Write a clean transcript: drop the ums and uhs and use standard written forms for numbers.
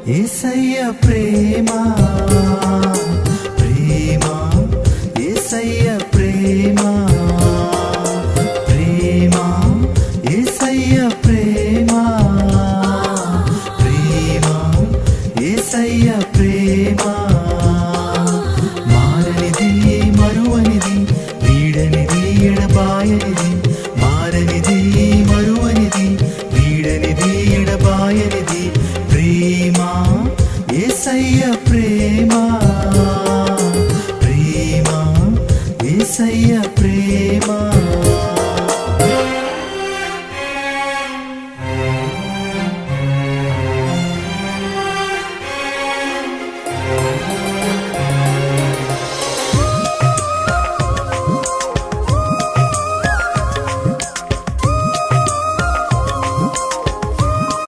యేసయ్య ప్రేమ ప్రేమ యేసయ్య ప్రేమ ప్రేమ యేసయ్య ప్రేమ ప్రేమ యేసయ్య ప్రేమ మారనిది మరువనిది వీడనిది ఎడబాయనిది మారనిది మరువనిది వీడనిది ఎడబాయనిది ప్రేమ యేసయ్య ప్రేమ ప్రేమ యేసయ్య ప్రేమ